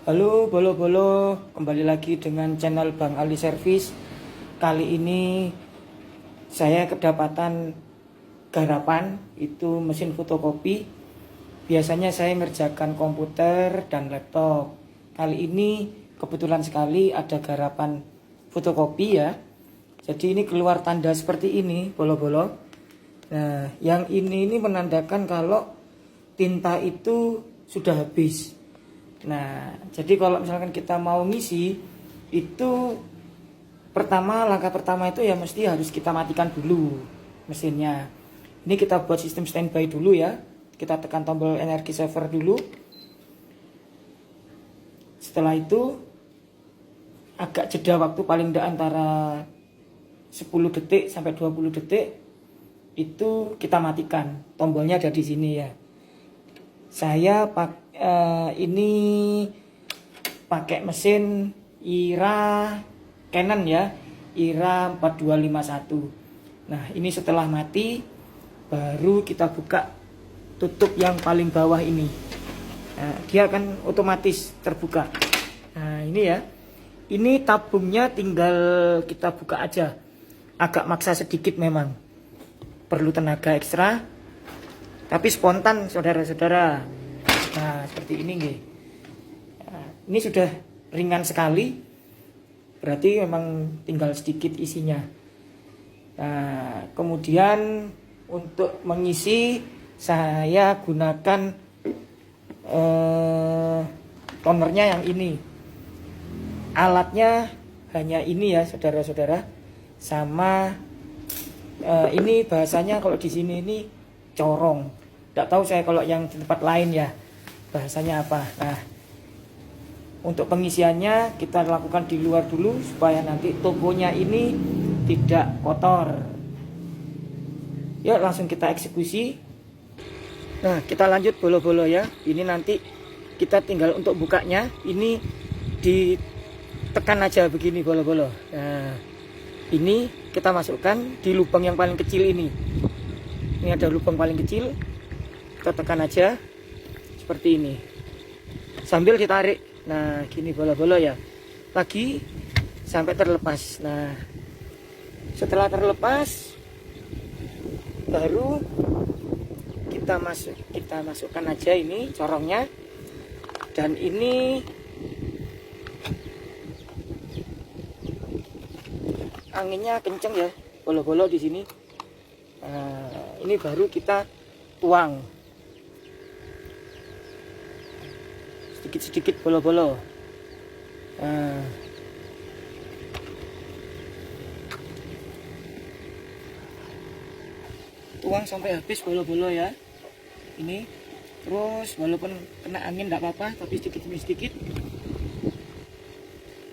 Halo bolo-bolo, kembali lagi dengan channel Bang Ali Service. Kali ini saya kedapatan garapan, itu mesin fotokopi. Biasanya saya ngerjakan komputer dan laptop. Kali ini kebetulan sekali ada garapan fotokopi ya. Jadi ini keluar tanda seperti ini bolo-bolo. Nah, yang ini menandakan kalau tinta itu sudah habis. Nah, jadi kalau misalkan kita mau ngisi itu langkah pertama itu ya mesti harus kita matikan dulu mesinnya. Ini kita buat sistem standby dulu ya. Kita tekan tombol energi saver dulu. Setelah itu agak jeda waktu paling tidak antara 10 detik sampai 20 detik itu kita matikan. Tombolnya ada di sini ya. Saya ini pakai mesin IRA Canon ya, IRA 4251. Nah, ini setelah mati baru kita buka tutup yang paling bawah ini. Nah, dia akan otomatis terbuka. Nah, ini ya. Ini tabungnya tinggal kita buka aja. Agak maksa sedikit memang. Perlu tenaga ekstra. Tapi spontan saudara-saudara. Nah, seperti ini nih. Nah, ini sudah ringan sekali. Berarti memang tinggal sedikit isinya. Nah, kemudian untuk mengisi saya gunakan tonernya yang ini. Alatnya hanya ini ya saudara-saudara. Sama ini bahasanya kalau di sini ini corong. Tidak tahu saya kalau yang di tempat lain ya bahasanya apa. Nah, untuk pengisiannya kita lakukan di luar dulu supaya nanti tokonya ini tidak kotor. Ya, langsung kita eksekusi. Nah, kita lanjut bolo-bolo ya. Ini nanti kita tinggal untuk bukanya. Ini ditekan aja begini bolo-bolo. Nah, ini kita masukkan di lubang yang paling kecil ini. Ini ada lubang paling kecil. Kita tekan aja seperti ini. Sambil ditarik. Nah, gini bolo-bolo ya. Lagi sampai terlepas. Nah, setelah terlepas baru kita masukkan aja ini corongnya. Dan ini anginnya kenceng ya bolo-bolo di sini. Nah, ini baru kita tuang sedikit-sedikit bolo-bolo. Nah, tuang sampai habis bolo-bolo ya. Ini terus walaupun kena angin tidak apa-apa, tapi sedikit demi sedikit.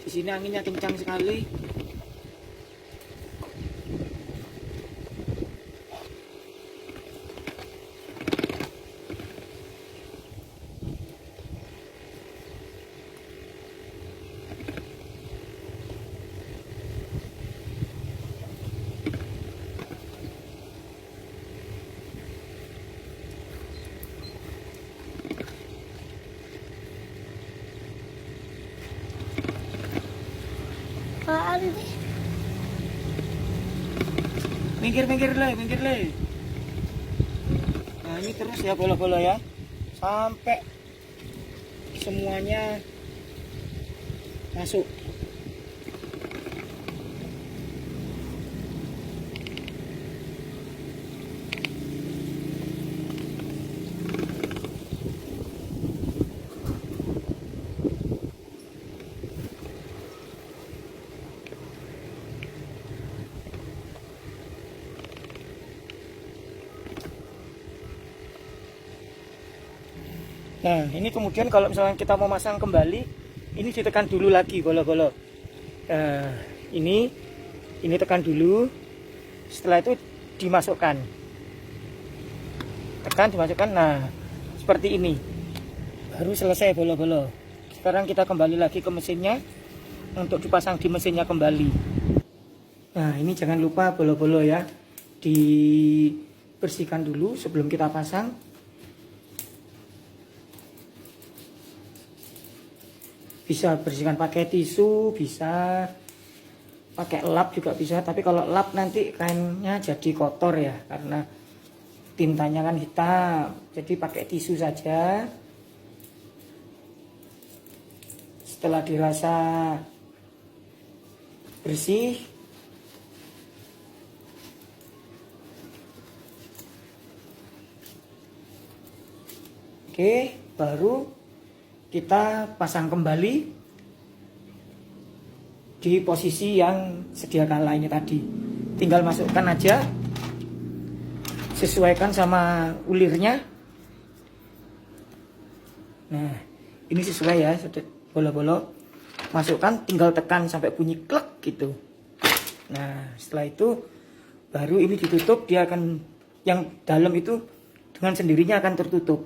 Di sini anginnya kencang sekali. Minggir le. Nah, ini terus ya bola-bola ya sampai semuanya masuk. Nah, ini kemudian kalau misalnya kita mau masang kembali, ini ditekan dulu lagi bolo-bolo. Nah, ini tekan dulu. Setelah itu dimasukkan. Tekan, dimasukkan. Nah, seperti ini. Baru selesai bolo-bolo. Sekarang kita kembali lagi ke mesinnya untuk dipasang di mesinnya kembali. Nah, ini jangan lupa bolo-bolo ya. Dibersihkan dulu sebelum kita pasang. Bisa bersihkan pakai tisu, bisa pakai lap juga bisa. Tapi kalau lap nanti kainnya jadi kotor ya, karena tintanya kan hitam. Jadi pakai tisu saja. Setelah dirasa bersih, oke, baru kita pasang kembali di posisi yang sedia kala ini tadi. Tinggal masukkan aja, sesuaikan sama ulirnya. Nah, ini sesuai ya, bolo-bolo. Masukkan, tinggal tekan sampai bunyi klek gitu. Nah, setelah itu baru ini ditutup, dia akan, yang dalam itu dengan sendirinya akan tertutup.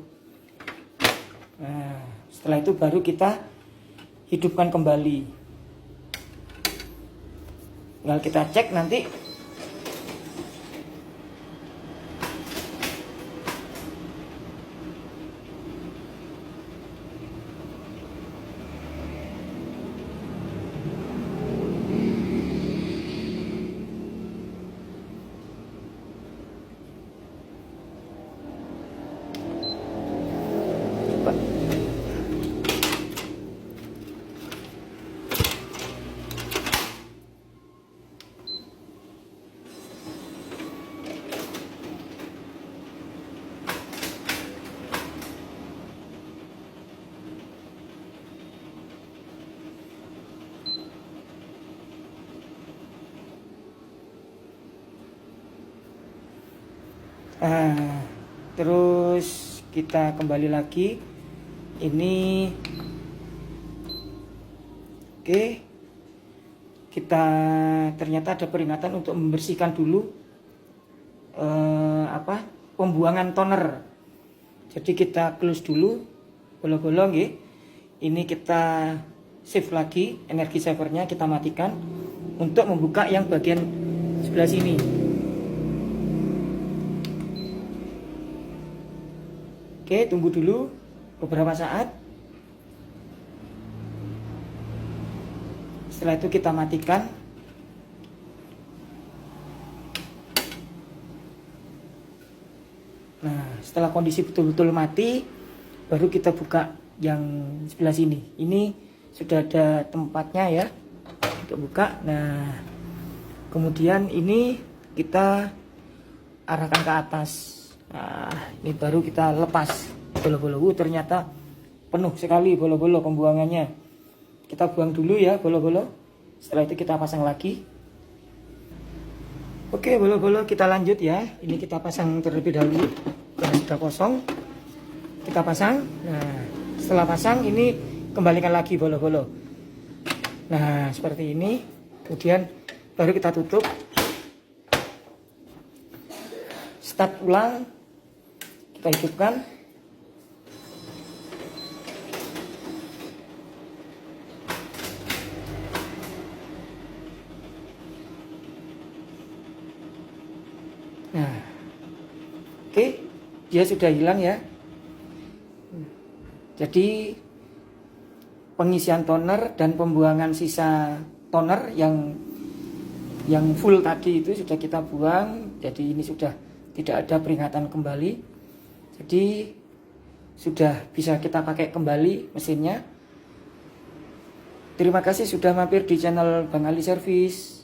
Nah, setelah itu baru kita hidupkan kembali. Tinggal kita cek nanti. Nah, terus kita kembali lagi. Ini oke. Kita ternyata ada peringatan untuk membersihkan dulu pembuangan toner. Jadi kita close dulu bolo-bolo nggih. Ini kita save lagi, energi savernya kita matikan untuk membuka yang bagian sebelah sini. Oke, tunggu dulu beberapa saat. Setelah itu kita matikan. Nah, setelah kondisi betul-betul mati, baru kita buka yang sebelah sini. Ini sudah ada tempatnya ya untuk buka. Nah, kemudian ini kita arahkan ke atas. Nah, ini baru kita lepas bolo-bolo. Ternyata penuh sekali bolo-bolo pembuangannya. Kita buang dulu ya bolo-bolo. Setelah itu kita pasang lagi. Oke, bolo-bolo kita lanjut ya. Ini kita pasang terlebih dahulu. Karena sudah kosong, kita pasang. Nah, setelah pasang ini kembalikan lagi bolo-bolo. Nah, seperti ini. Kemudian baru kita tutup. Start ulang. Kita hidupkan. Nah, oke, dia sudah hilang ya. Jadi pengisian toner dan pembuangan sisa toner yang full tadi itu sudah kita buang. Jadi ini sudah tidak ada peringatan kembali. Jadi sudah bisa kita pakai kembali mesinnya. Terima kasih sudah mampir di channel Bang Ali Service.